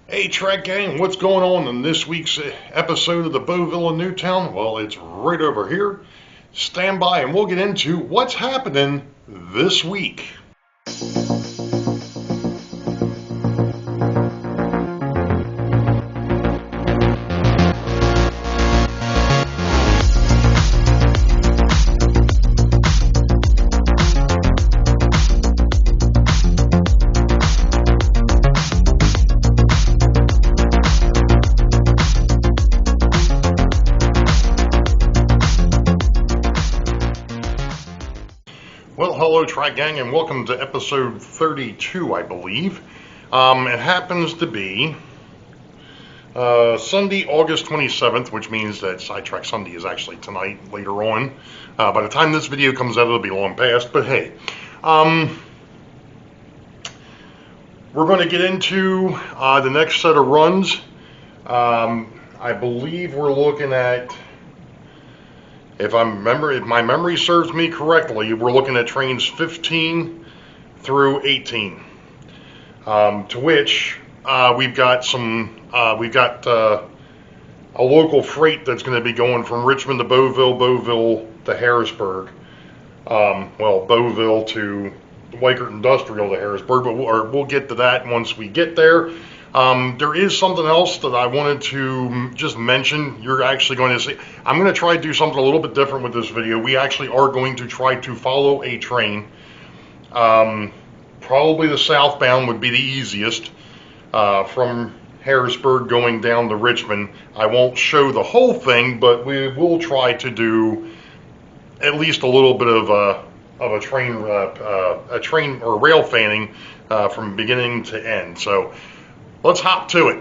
Hey Track Gang, what's going on in this week's episode of the Boeville in Newtown? Well, it's right over here. Stand by and we'll get into what's happening this week. Well, hello Track Gang and welcome to episode 32, I believe. It happens to be Sunday, August 27th, which means that Sidetrack Sunday is actually tonight, later on. By the time this video comes out, it'll be long past, but hey. We're going to get into the next set of runs. I believe we're looking at, if my memory serves me correctly, we're looking at trains 15 through 18. To which we've got a local freight that's going to be going from Richmond to Boeville, Boeville to Harrisburg. Well, Boeville to Weichert Industrial to Harrisburg, but we'll get to that once we get there. There is something else that I wanted to just mention. You're actually going to see, I'm going to try to do something a little bit different with this video. We actually are going to try to follow a train. Probably the southbound would be the easiest, from Harrisburg going down to Richmond. I won't show the whole thing, but we will try to do at least a little bit of a train or rail fanning from beginning to end. So let's hop to it.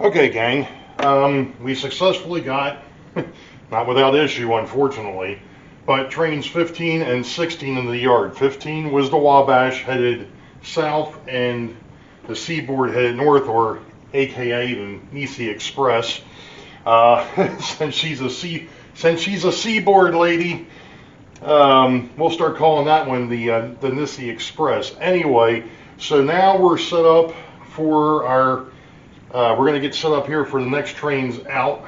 Okay, gang, we successfully got, not without issue, unfortunately, but trains 15 and 16 in the yard. 15 was the Wabash headed south, and the Seaboard headed north, or AKA the Nisi Express. Since she's a Seaboard lady, we'll start calling that one the Nisi Express. Anyway, so now we're set up for our. We're going to get set up here for the next trains out,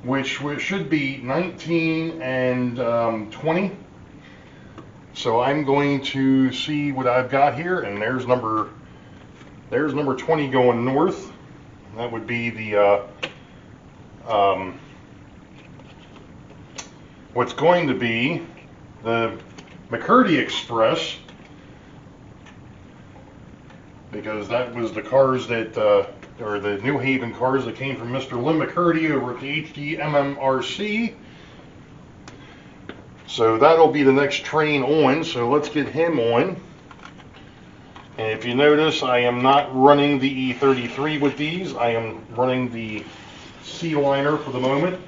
which should be 19 and 20. So I'm going to see what I've got here, and there's number 20 going north. That would be the what's going to be the McCurdy Express, because that was the cars that or the New Haven cars that came from Mr. Lynn McCurdy over at the HD MMRC. So that'll be the next train on, so let's get him on. And if you notice, I am not running the E33 with these. I am running the C-liner for the moment.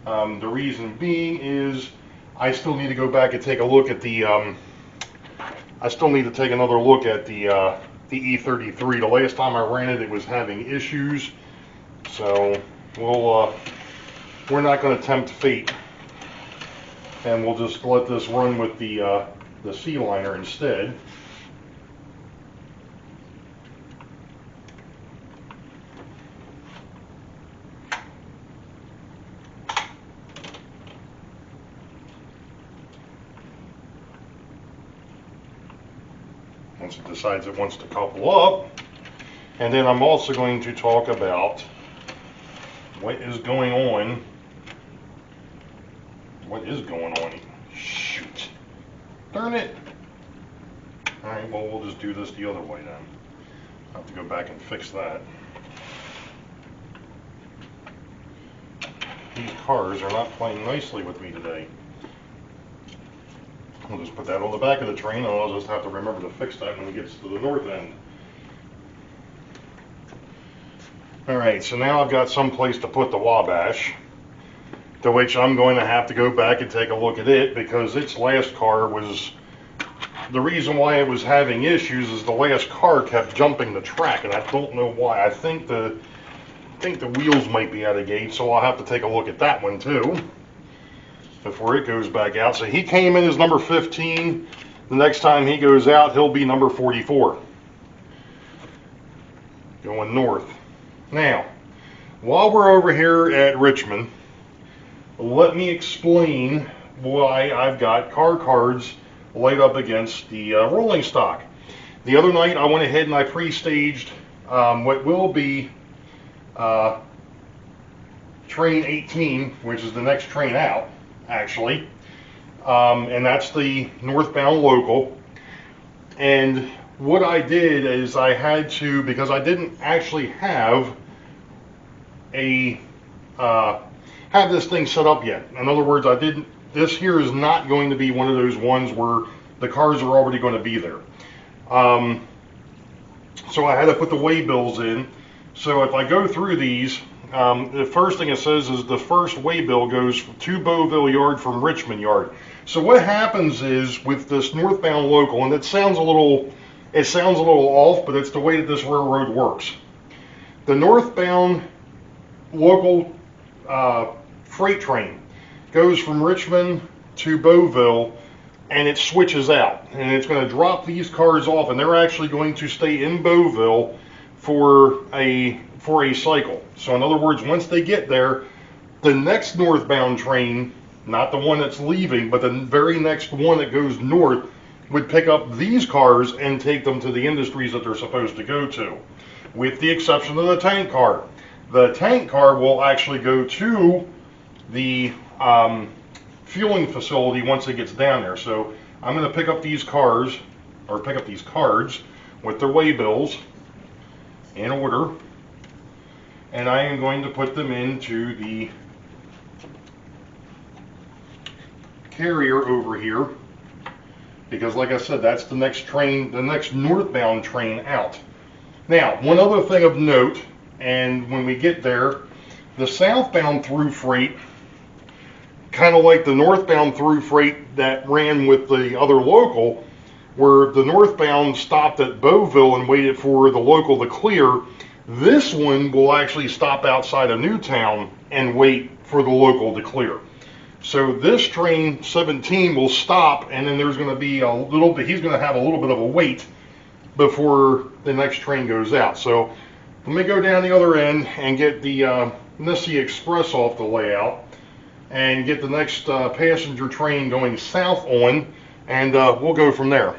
The reason being is I still need to go back and take a look at the I still need to take another look at the E33. The last time I ran it, it was having issues, so we're not going to tempt fate, and we'll just let this run with the C-liner instead. Once it decides it wants to couple up. And then I'm also going to talk about what is going on. What is going on? Shoot. Darn it. Alright, well, we'll just do this the other way then. I'll have to go back and fix that. These cars are not playing nicely with me today. We'll just put that on the back of the train, and I'll just have to remember to fix that when it gets to the north end. Alright, so now I've got some place to put the Wabash, to which I'm going to have to go back and take a look at it, because its last car was, the reason why it was having issues is the last car kept jumping the track, and I don't know why. I think the wheels might be out of gauge, so I'll have to take a look at that one too before it goes back out. So he came in as number 15. The next time he goes out, he'll be number 44. Going north. Now, while we're over here at Richmond, let me explain why I've got car cards laid up against the rolling stock. The other night I went ahead and I pre-staged what will be train 18, which is the next train out, actually, and that's the northbound local. And what I did is I had to, because I didn't actually have have this thing set up yet. In other words, this here is not going to be one of those ones where the cars are already going to be there. So I had to put the waybills in. So if I go through these, the first thing it says is the first waybill goes to Boeville Yard from Richmond Yard. So what happens is with this northbound local, and it sounds a little off, but it's the way that this railroad works. The northbound local freight train goes from Richmond to Boeville, and it switches out, and it's going to drop these cars off, and they're actually going to stay in Boeville for a cycle. So in other words, once they get there, the next northbound train, not the one that's leaving, but the very next one that goes north, would pick up these cars and take them to the industries that they're supposed to go to, with the exception of the tank car. The tank car will actually go to the fueling facility once it gets down there. So I'm going to pick up these cars, or pick up these cards with their waybills in order, and I am going to put them into the carrier over here, because like I said, that's the next train, the next northbound train out. Now, one other thing of note, And when we get there, the southbound through freight, kind of like the northbound through freight that ran with the other local, where the northbound stopped at Boeville and waited for the local to clear, this one will actually stop outside of Newtown and wait for the local to clear. So this train 17 will stop, and then there's going to be a little bit, he's going to have a little bit of a wait before the next train goes out. So let me go down the other end and get the Nissy Express off the layout and get the next passenger train going south on, and we'll go from there.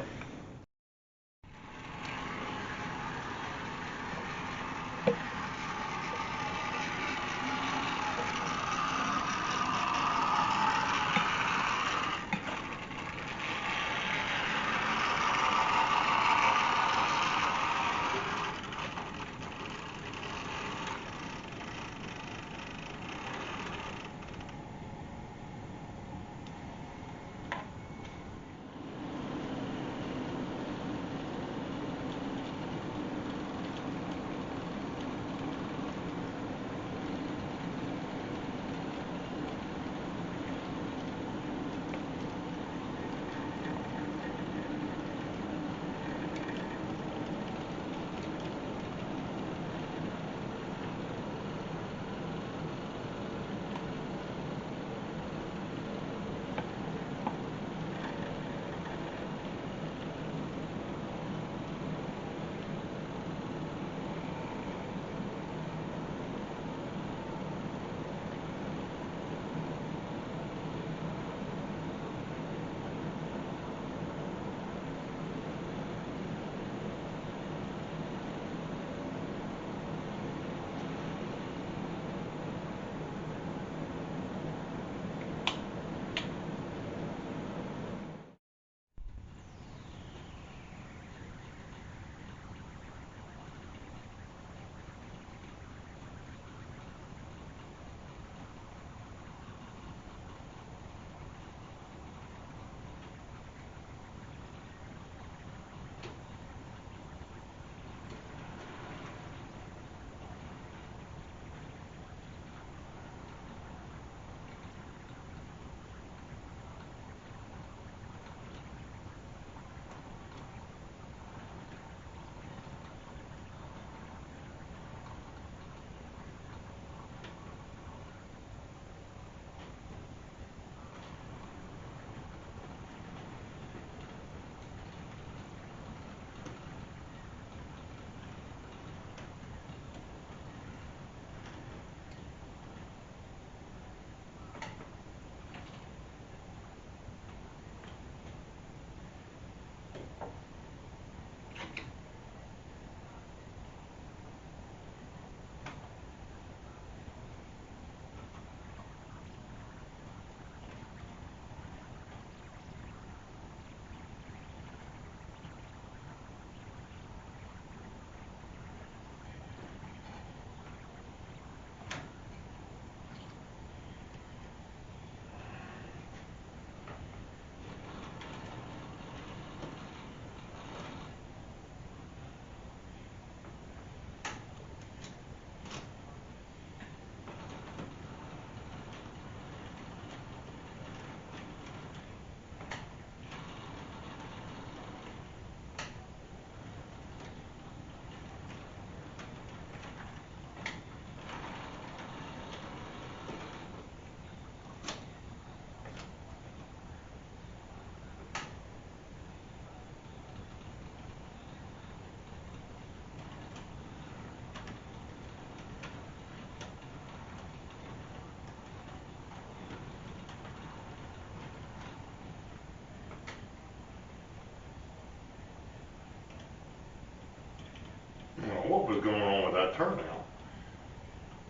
What was going on with that turnout?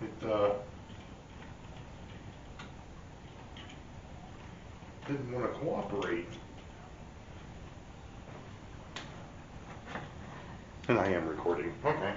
It didn't want to cooperate. And I am recording. Okay.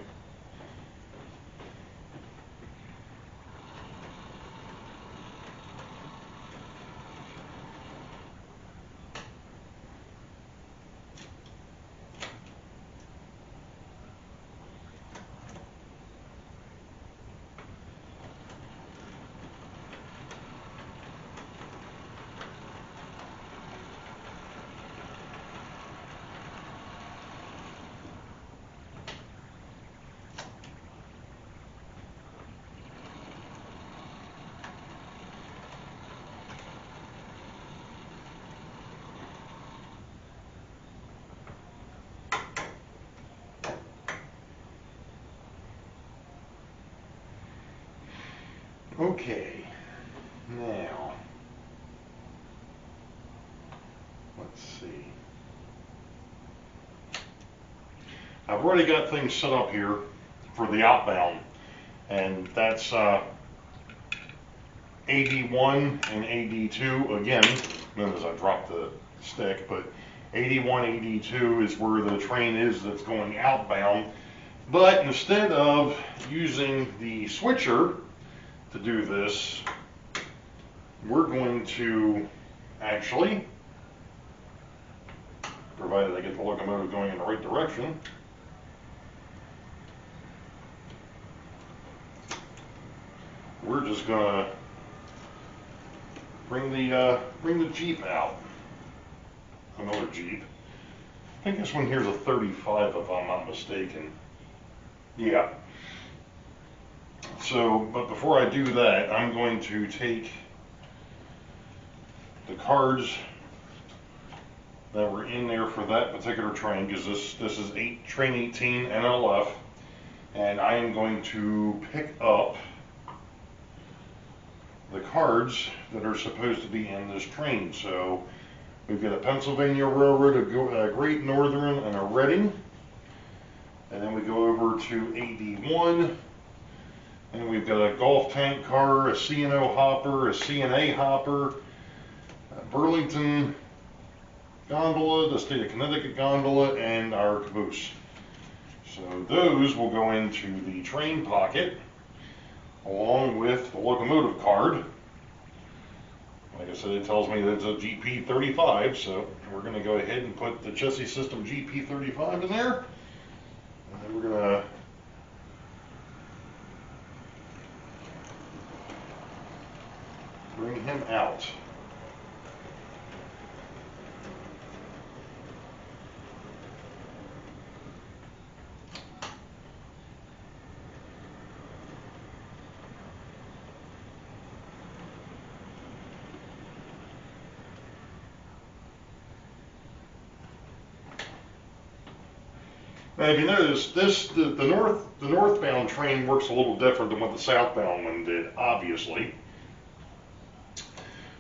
Okay, now, let's see. I've already got things set up here for the outbound, and that's AD1 and AD2. Again, notice I dropped the stick, but AD1, AD2 is where the train is that's going outbound. But instead of using the switcher to do this, we're going to actually, provided I get the locomotive going in the right direction, we're just gonna bring the Jeep out. Another Jeep. I think this one here's a 35 if I'm not mistaken. Yeah. So, but before I do that, I'm going to take the cards that were in there for that particular train, because this is train 18 NLF, and I am going to pick up the cards that are supposed to be in this train. So we've got a Pennsylvania Railroad, a Great Northern, and a Reading. And then we go over to AD1, and we've got a Golf Tank Car, a C&O Hopper, a CNA Hopper, a Burlington Gondola, the State of Connecticut Gondola, and our caboose. So those will go into the train pocket, along with the locomotive card. Like I said, it tells me that it's a GP35, so we're going to go ahead and put the chassis system GP35 in there. And then we're going to bring him out. Now, if you notice, the northbound train works a little different than what the southbound one did, obviously.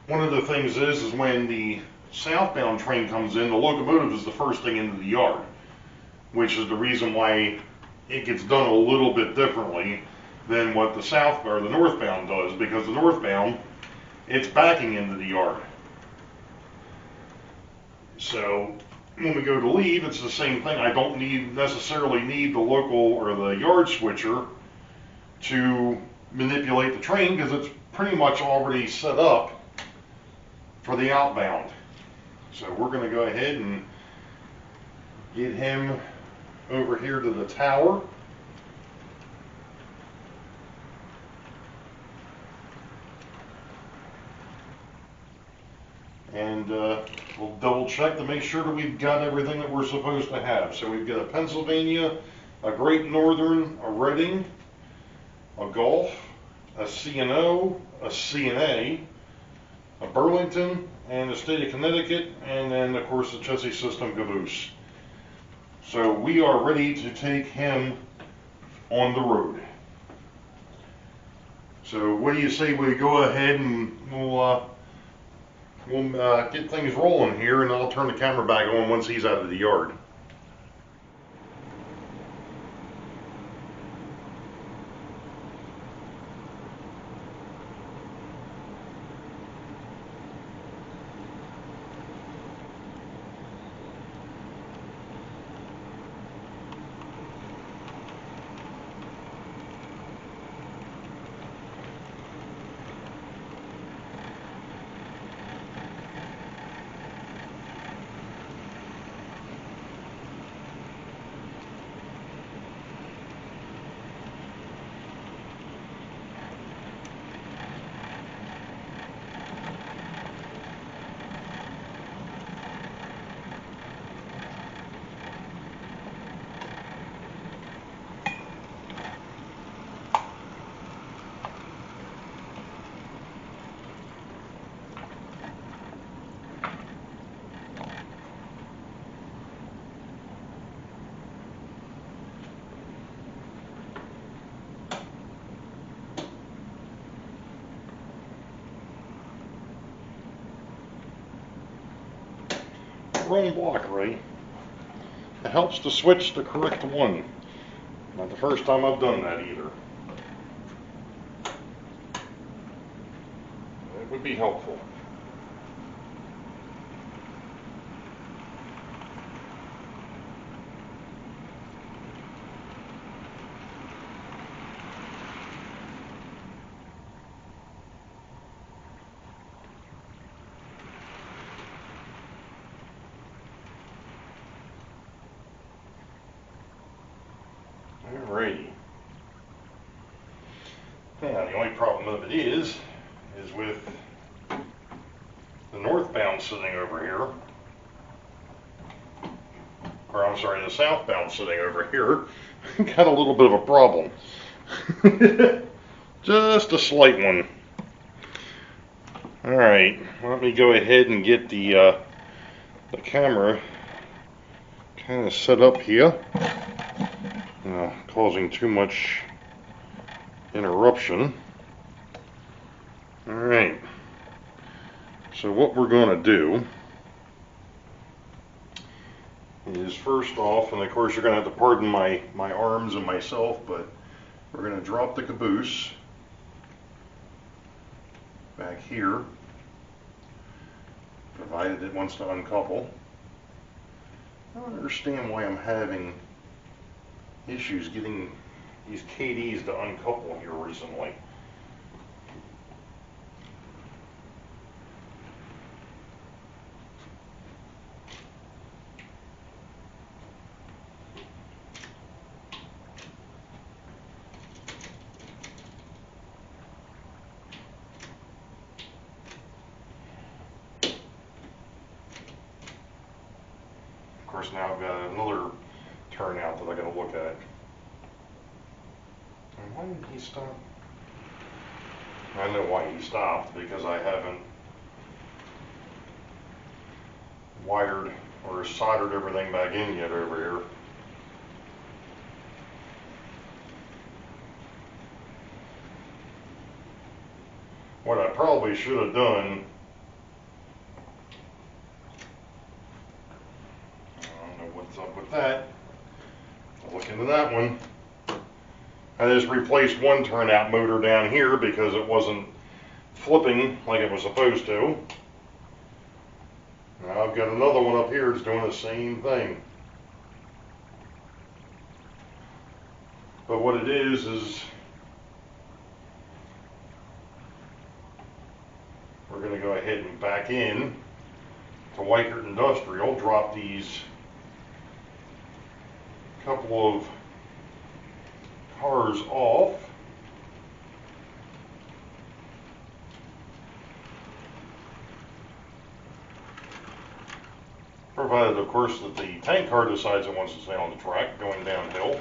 One of the things is when the southbound train comes in, the locomotive is the first thing into the yard, which is the reason why it gets done a little bit differently than what the northbound does, because the northbound, it's backing into the yard. So when we go to leave, it's the same thing. I don't necessarily need the local or the yard switcher to manipulate the train, because it's pretty much already set up for the outbound. So we're going to go ahead and get him over here to the tower. And we'll double check to make sure that we've got everything that we're supposed to have. So we've got a Pennsylvania, a Great Northern, a Reading, a Gulf, a C&O, a CNA, a Burlington, and the State of Connecticut, and then of course the chassis system caboose. So we are ready to take him on the road. So what do you say we go ahead and we'll get things rolling here, and I'll turn the camera back on once he's out of the yard. wrong block, right? It helps to switch the correct one. Not the first time I've done that either. It would be helpful. Alrighty. Now, the only problem of it is with the northbound sitting over here, or I'm sorry, the southbound sitting over here, got a little bit of a problem. Just a slight one. Alright, let me go ahead and get the camera kind of set up here. Causing too much interruption. Alright, so what we're going to do is, first off, and of course you're going to have to pardon my arms and myself, but we're going to drop the caboose back here, provided it wants to uncouple. I don't understand why I'm having issues getting these KDs to uncouple here recently. Of course, now I've got another turnout that I got to look at. And why did he stop? I know why he stopped, because I haven't wired or soldered everything back in yet over here. What I probably should have done, I don't know what's up with that. I'll look into that one. I just replaced one turnout motor down here because it wasn't flipping like it was supposed to. Now I've got another one up here that's doing the same thing. But what it is we're going to go ahead and back in to Weichert Industrial, drop these couple of cars off. Provided, of course, that the tank car decides it wants to stay on the track going downhill,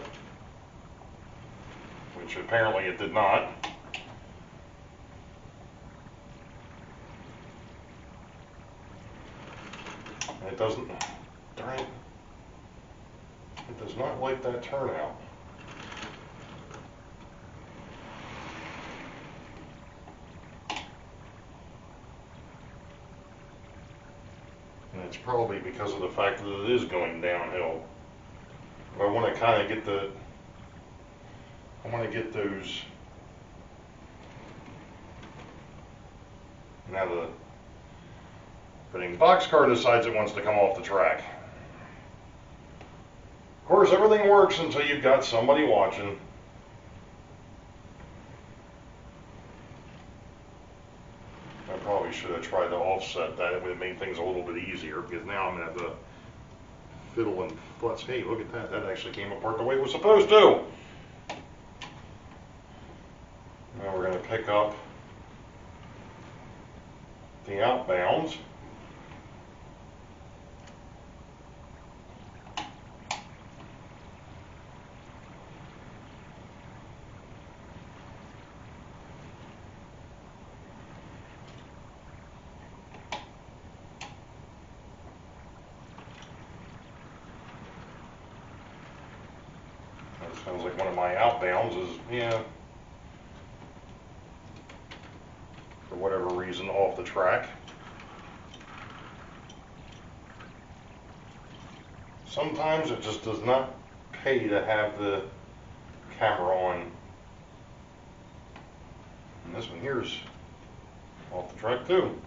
which apparently it did not. It doesn't, darn it, it does not like that turnout. And it's probably because of the fact that it is going downhill. But I want to kind of get those, now the boxcar decides it wants to come off the track. Of course, everything works until you've got somebody watching. I probably should have tried to offset that. It would have made things a little bit easier, because now I'm going to have to fiddle and futz. Hey, look at that. That actually came apart the way it was supposed to. Now we're going to pick up the outbounds. Sounds like one of my outbounds is, yeah, for whatever reason, off the track. sometimes it just does not pay to have the camera on. And this one here is off the track too.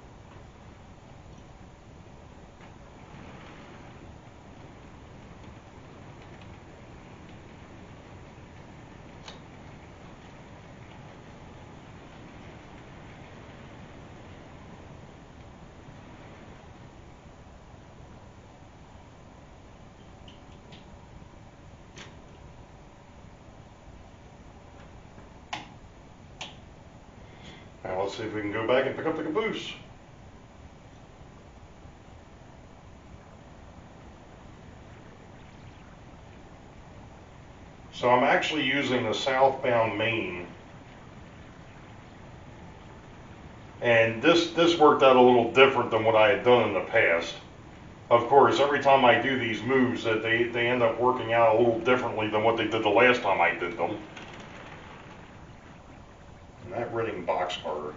Now let's see if we can go back and pick up the caboose. So I'm actually using the southbound main. And this worked out a little different than what I had done in the past. Of course, every time I do these moves, that they end up working out a little differently than what they did the last time I did them. And that Reading boxcar,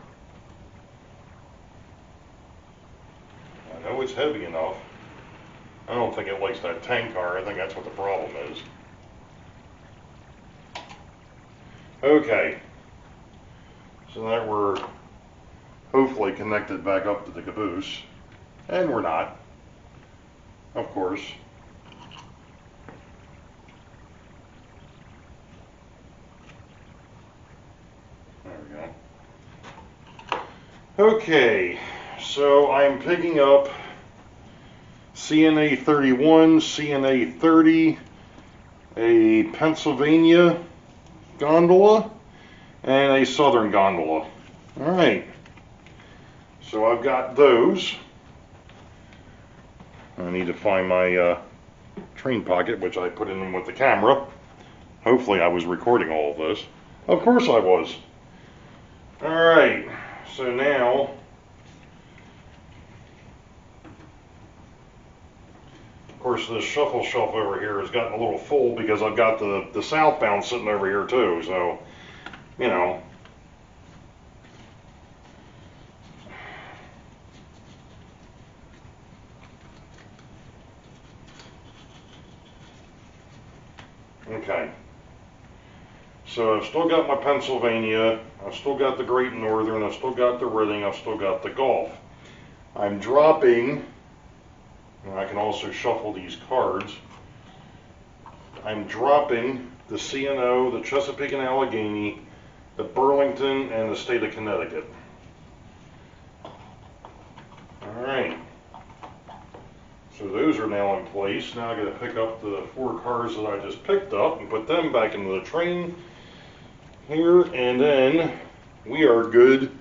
I know it's heavy enough. I don't think it likes that tank car. I think that's what the problem is. Okay, so now we're hopefully connected back up to the caboose, and we're not, of course. There we go. Okay, so I'm picking up CNA 31, CNA 30, a Pennsylvania gondola, and a Southern gondola. All right, so I've got those. I need to find my train pocket, which I put in with the camera. Hopefully I was recording all of this. Of course I was. All right, so now of course this shuffle shelf over here has gotten a little full because I've got the southbound sitting over here too, so you know. Okay, so I've still got my Pennsylvania, I've still got the Great Northern, I've still got the Reading, I've still got the Gulf. I'm dropping, and I can also shuffle these cards, I'm dropping the CNO, the Chesapeake and Allegheny, the Burlington, and the State of Connecticut. Alright, so those are now in place. Now I got to pick up the 4 cars that I just picked up and put them back into the train here, and then we are good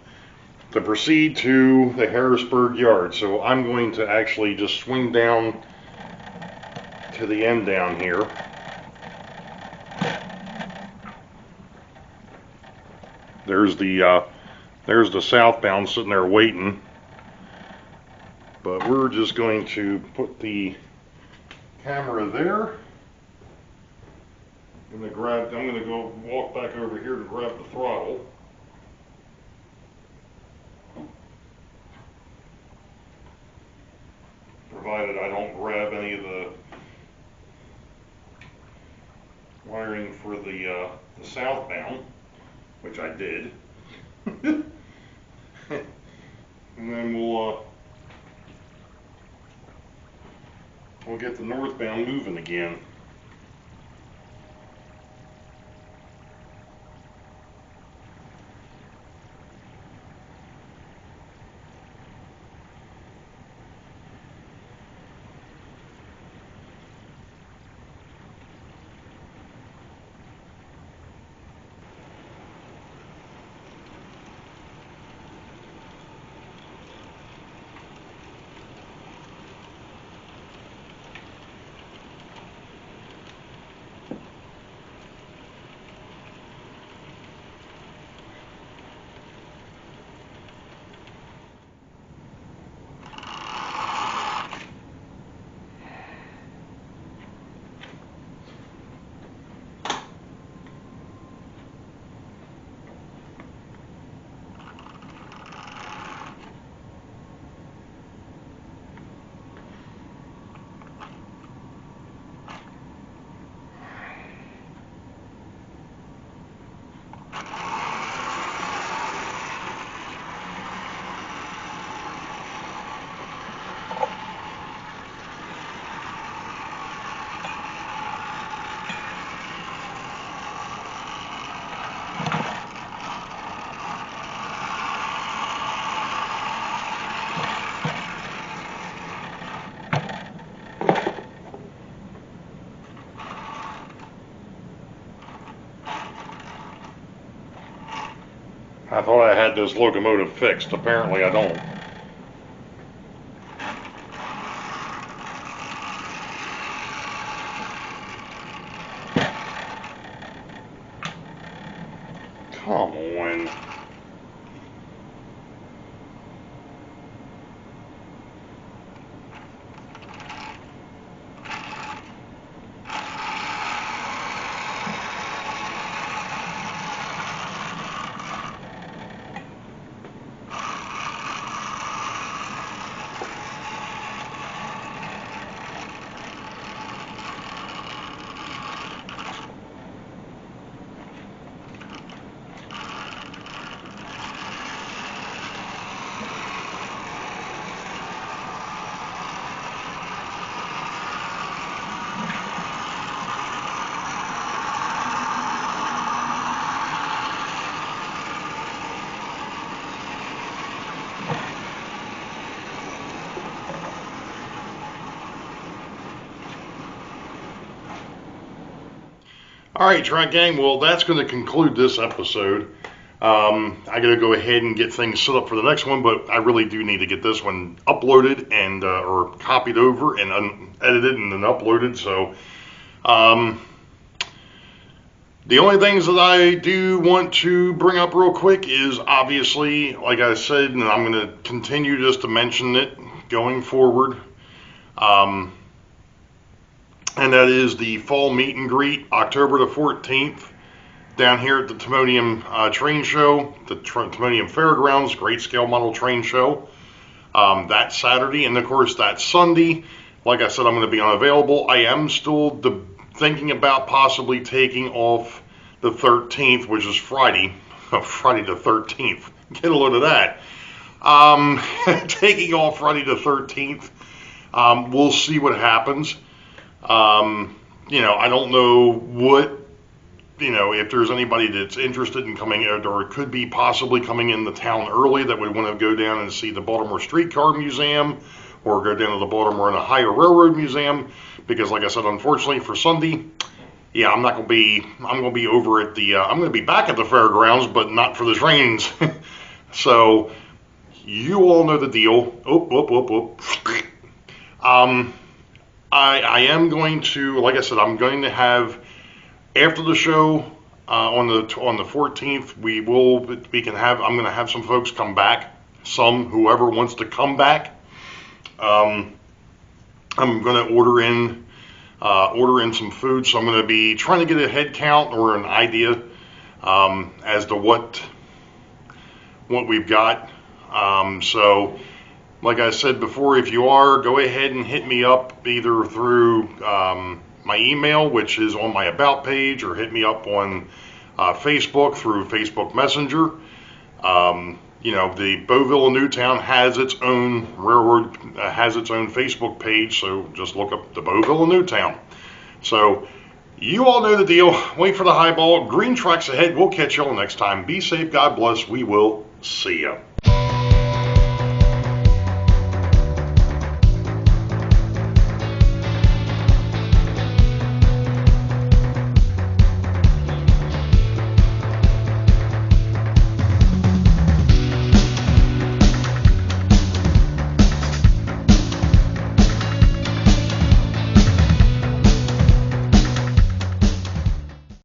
to proceed to the Harrisburg yard. So I'm going to actually just swing down to the end down here. There's the southbound sitting there waiting. But we're just going to put the camera there. I'm going to go walk back over here to grab the throttle. Provided I don't grab any of the wiring for the southbound, which I did. And then we'll get the northbound moving again. I thought I had this locomotive fixed. Apparently I don't. Come on. Alright, Track Gang, well, that's going to conclude this episode. I got to go ahead and get things set up for the next one, but I really do need to get this one uploaded and or copied over and edited and then uploaded. So, the only things that I do want to bring up real quick is obviously, like I said, and I'm going to continue just to mention it going forward. And that is the fall meet and greet, October the 14th, down here at the Timonium Train Show, the Timonium Fairgrounds, Great Scale Model Train Show. That Saturday, and of course that Sunday. Like I said, I'm going to be unavailable. I am still thinking about possibly taking off the 13th, which is Friday, Friday the 13th. Get a load of that. Taking off Friday the 13th. We'll see what happens. I don't know what, if there's anybody that's interested in coming out or could be possibly coming into town early that would want to go down and see the Baltimore Streetcar Museum or go down to the Baltimore and Ohio Railroad Museum, because like I said, unfortunately for Sunday, yeah, I'm going to be over at I'm going to be back at the fairgrounds, but not for the trains. So you all know the deal. I am going to, like I said, I'm going to have, after the show on the 14th, I'm going to have some folks come back, whoever wants to come back. I'm going to order in some food, so I'm going to be trying to get a head count or an idea as to what we've got. So, like I said before, if you are, go ahead and hit me up either through my email, which is on my About page, or hit me up on Facebook through Facebook Messenger. The Boeville and Newtown has its own railroad, has its own Facebook page, so just look up the Boeville and Newtown. So, you all know the deal. Wait for the highball. Green tracks ahead. We'll catch y'all next time. Be safe. God bless. We will see ya.